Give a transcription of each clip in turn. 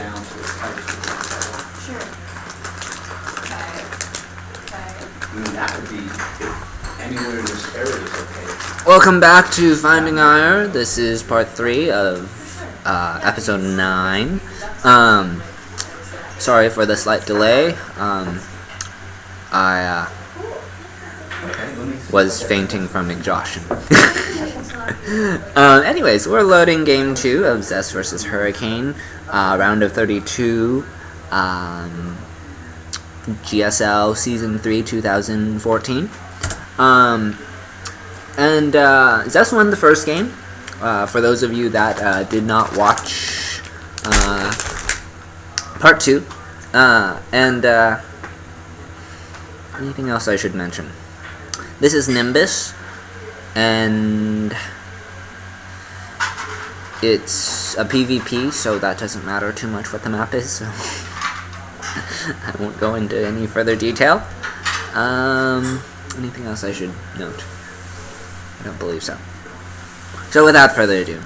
down to as tight as we can. Sure. Okay. I mean, that would be, if anywhere in this area is okay. Welcome back to Finding Aiur. This is part 3 of episode 9. Sorry for the slight delay. I was fainting from exhaustion. Anyways, we're loading game 2 of Zest vs. Hurricane, round of 32, GSL Season 3 2014. Zest won the first game. For those of you that did not watch part 2. Anything else I should mention? This is Nimbus, and it's a PvP, so that doesn't matter too much what the map is, so I won't go into any further detail. Anything else I should note? I don't believe so. So without further ado.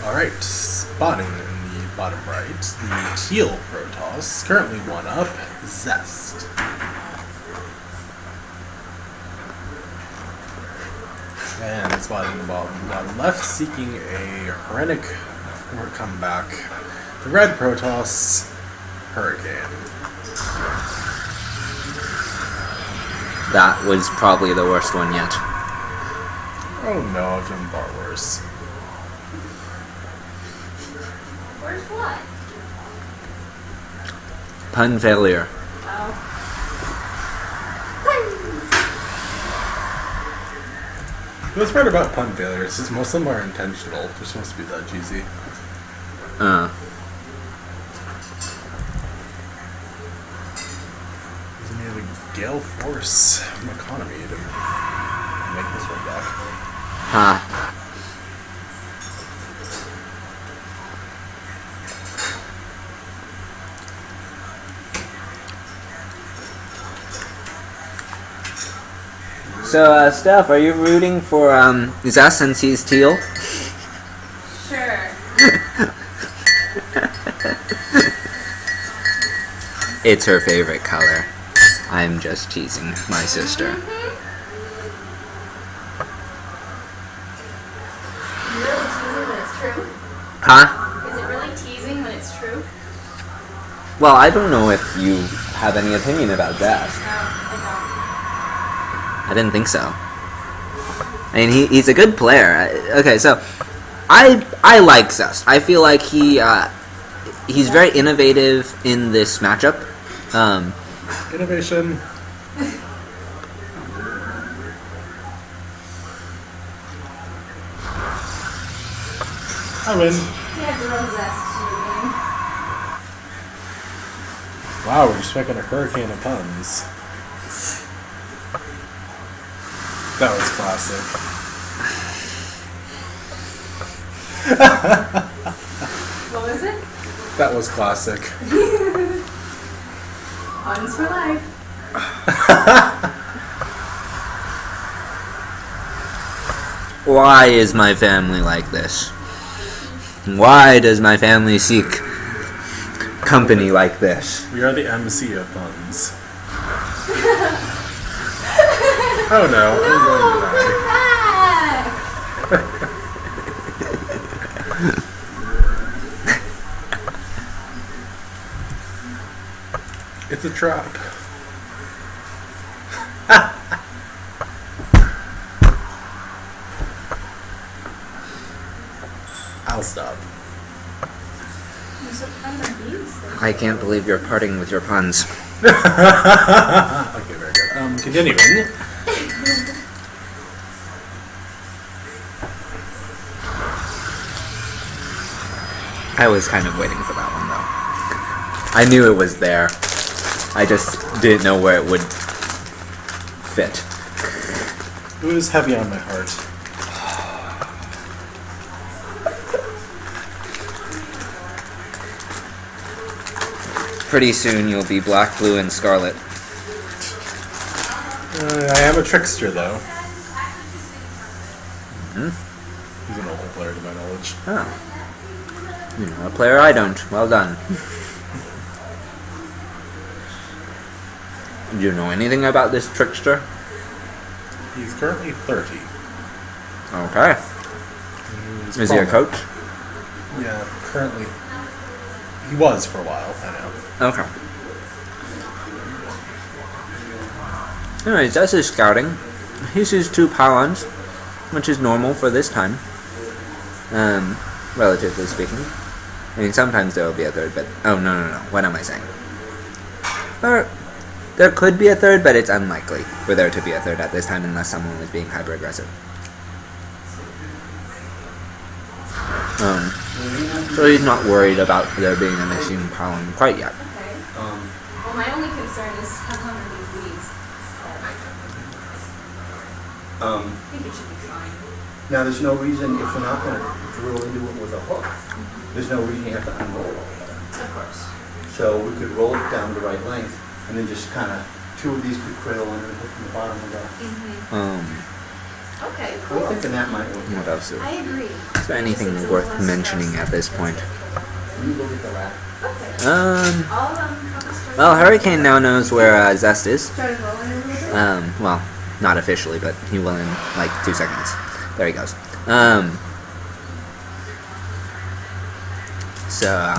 Alright, spotting in the bottom right, the teal Protoss, currently 1 up, Zest. And spotting in the bottom left, seeking a Herenic for comeback, the red Protoss, Hurricane. That was probably the worst one yet. Oh no, I've done far worse. Where's what? Pun failure. Oh. The best part about pun failures is most of them are intentional. They're supposed to be that cheesy. Doesn't need a gale force economy to make this one back. Huh. So, Steph, are you rooting for Zest since he's teal? Sure. It's her favorite color. I'm just teasing my sister. You really teasing when it's true? Huh? Is it really teasing when it's true? Well, I don't know if you have any opinion about Zest. No, I I didn't think so. I mean, he's a good player. Okay, so I like Zest. I feel like he's very innovative in this matchup. Innovation. I win. He had zero zest to the game. Wow, we're just making a hurricane of puns. That was classic. What was it? That was classic. Puns for life. Why is my family like this? Why does my family seek company like this? We are the MC of puns. Oh no, I'm going to die. It's a trap. I'll stop. I can't believe you're parting with your puns. Okay, very good. Continuing. I was kind of waiting for that one, though. I knew it was there. I just didn't know where it would fit. It was heavy on my heart. Pretty soon you'll be black, blue, and scarlet. I am a trickster, though. Hmm? He's an old player to my knowledge. Oh. You know, a player I don't. Well done. Do you know anything about this trickster? He's currently 30. Okay. He's Is he a probably- coach? Yeah, currently. He was for a while, I know. Okay. Anyways, that's his scouting. He sees 2 pylons, which is normal for this time. Relatively speaking. I mean, sometimes there will be a third, but... Oh, no. What am I saying? There could be a third, but it's unlikely for there to be a third at this time unless someone was being hyper-aggressive. So he's not worried about there being a missing pylon quite yet. Okay. Well, my only concern is how long are these weeds? I think it should be fine. Now, there's no reason, if we're not going to drill into it with a hook, there's no reason you have to unroll it. Of course. So we could roll it down the right length, and then just kind of, 2 of these could cradle under the hook from the bottom and go. Okay, I'm cool. thinking that might work. What else I agree. is there anything worth mentioning at this point? Let me go get the rat. Okay. Um, I'll have a story. well, Hurricane now knows where Zest is. Try to roll in a little bit. Well, not officially, but he will in like 2 seconds. There he goes. So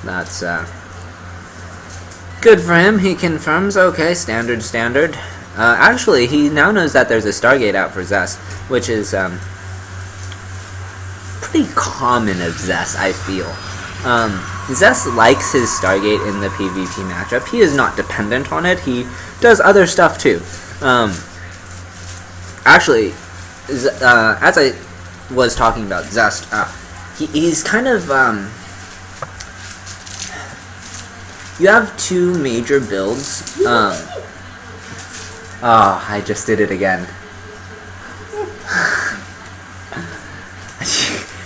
that's good for him. He confirms. Okay, standard. Actually, he now knows that there's a Stargate out for Zest, which is pretty common of Zest, I feel. Zest likes his Stargate in the PvP matchup. He is not dependent on it. He does other stuff too. Actually, as I was talking about Zest, he's kind of you have 2 major builds. Oh, I just did it again.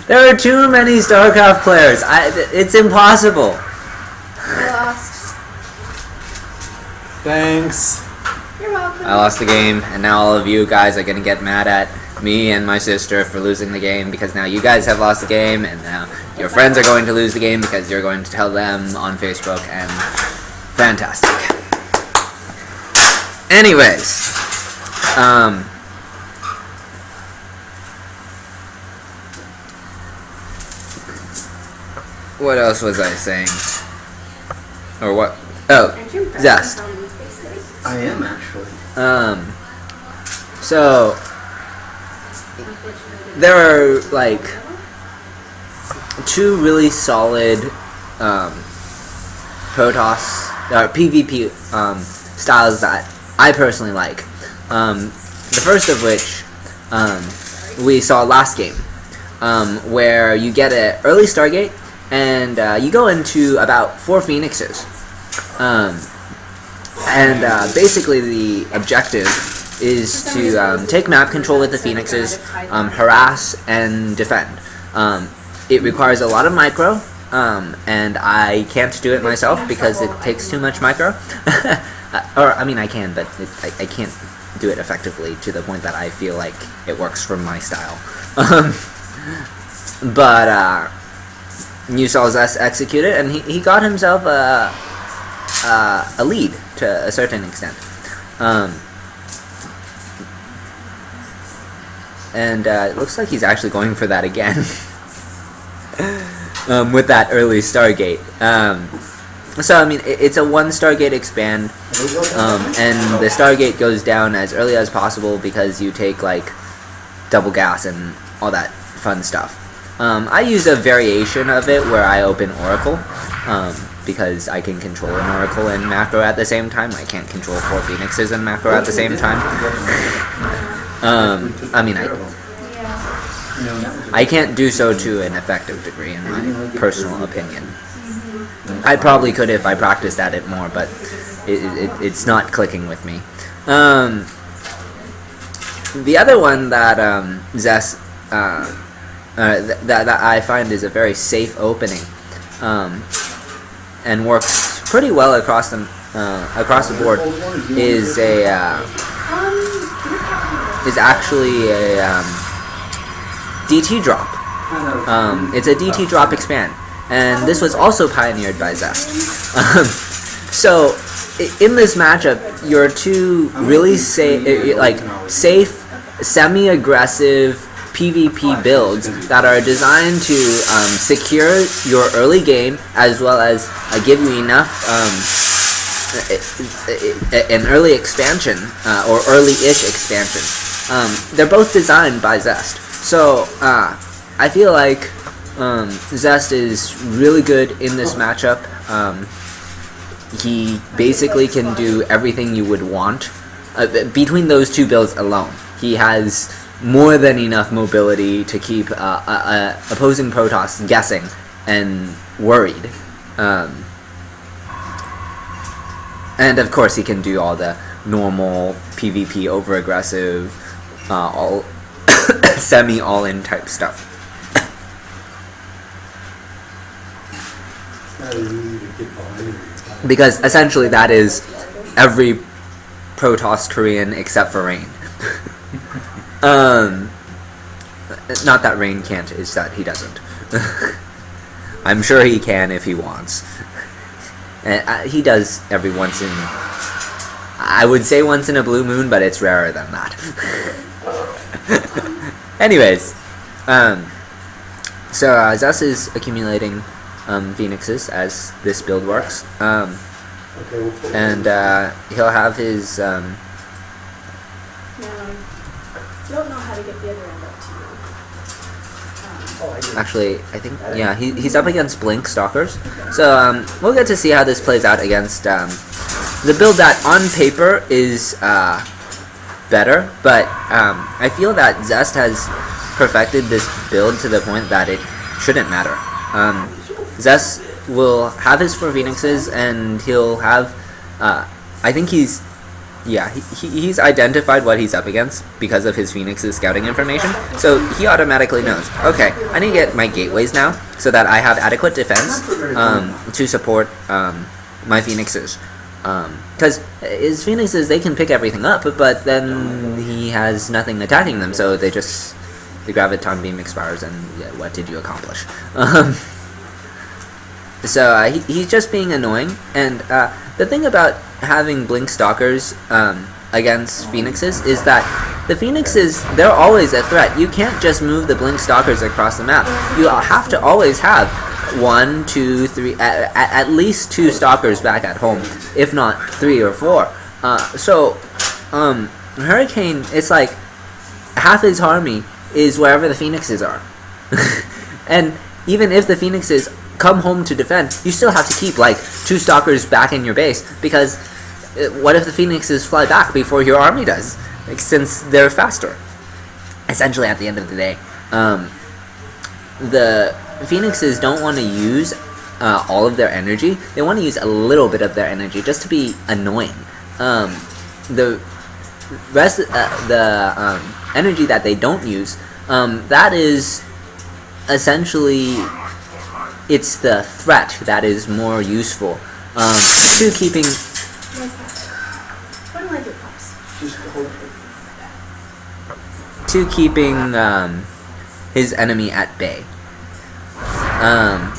There are too many StarCraft players. It's impossible. I lost. Thanks. You're welcome. I lost the game, and now all of you guys are gonna get mad at me and my sister for losing the game because now you guys have lost the game, and now your friends are going to lose the game because you're going to tell them on Facebook, and fantastic. Anyways, what else was I saying? Or what? Oh, Aren't you impressed Zest. with how many faces? I am actually. So there are like 2 really solid Protoss PvP styles that I personally like. The first of which we saw last game, where you get an early Stargate and you go into about 4 Phoenixes. Basically the objective is to take map control with the Phoenixes, harass and defend. It requires a lot of micro, and I can't do it myself because it takes too much micro. Or, I mean, I can, but I can't do it effectively to the point that I feel like it works for my style. But you saw Zest execute it, and he got himself a lead to a certain extent. And it looks like he's actually going for that again. With that early Stargate. So, I mean, it's a 1 Stargate expand, and the Stargate goes down as early as possible because you take, like, double gas and all that fun stuff. I use a variation of it where I open Oracle, because I can control an Oracle and macro at the same time. I can't control 4 Phoenixes and macro at the same time. I mean, I can't do so to an effective degree, in my personal opinion. I probably could if I practiced at it more, but it's not clicking with me. The other one that Zest that I find is a very safe opening, and works pretty well across the board, is a is actually a DT drop. It's a DT drop expand, and this was also pioneered by Zest. So in this matchup, your two really safe, semi-aggressive PvP builds that are designed to secure your early game as well as give you enough an early expansion or early-ish expansion. They're both designed by Zest. So I feel like Zest is really good in this matchup. He basically can do everything you would want. Between those two builds alone, he has more than enough mobility to keep opposing Protoss guessing and worried. And of course he can do all the normal PvP over-aggressive, all semi all-in type stuff. Because essentially that is every Protoss Korean except for Rain. Not that Rain can't, it's that he doesn't. I'm sure he can if he wants. He does every once in... I would say once in a blue moon, but it's rarer than that. Anyways, so Zest is accumulating Phoenixes as this build works. And he'll have his... Now, I don't know how to get the other end up to you. Actually, I think, yeah, he's up against Blink Stalkers. So we'll get to see how this plays out against the build that on paper is better, but I feel that Zest has perfected this build to the point that it shouldn't matter. Zest will have his 4 Phoenixes, and he'll have, I think he's identified what he's up against because of his Phoenix's scouting information, so he automatically knows, okay, I need to get my gateways now so that I have adequate defense to support my Phoenixes. Because his Phoenixes, they can pick everything up, but then he has nothing attacking them, so the Graviton Beam expires, and yeah, what did you accomplish? So he's just being annoying, and the thing about having Blink Stalkers against Phoenixes is that the Phoenixes, they're always a threat. You can't just move the Blink Stalkers across the map. You have to always have 1, 2, 3, at least 2 Stalkers back at home, if not 3 or 4. So Hurricane, it's like half his army is wherever the Phoenixes are. And even if the Phoenixes come home to defend, you still have to keep like 2 Stalkers back in your base, because what if the Phoenixes fly back before your army does? Like, since they're faster. Essentially, at the end of the day, the Phoenixes don't want to use all of their energy. They want to use a little bit of their energy just to be annoying. The rest, the energy that they don't use, that is essentially, it's the threat that is more useful to keeping his enemy at bay.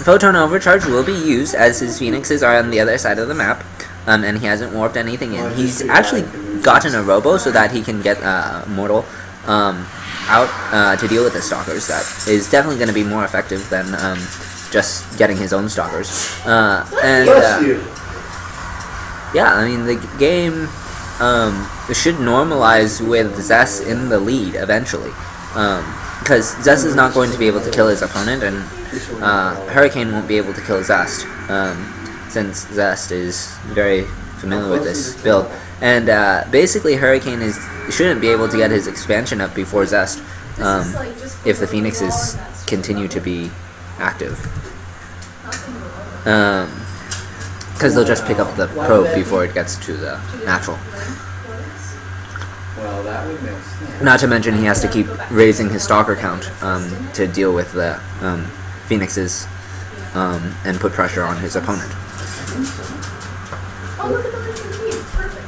Photon Overcharge will be used as his Phoenixes are on the other side of the map, and he hasn't warped anything in. He's actually gotten a Robo so that he can get Mortal out to deal with the Stalkers. That is definitely going to be more effective than just getting his own Stalkers. Yeah, I mean, the game should normalize with Zest in the lead eventually. Because Zest is not going to be able to kill his opponent, and Hurricane won't be able to kill Zest, since Zest is very familiar with this build. And basically Hurricane shouldn't be able to get his expansion up before Zest, if the Phoenixes continue to be active. Because they'll just pick up the probe before it gets to the natural. Well, that would make sense. Not to mention he has to keep raising his Stalker count to deal with the Phoenixes and put pressure on his opponent. Oh, look at the different teams. Perfect.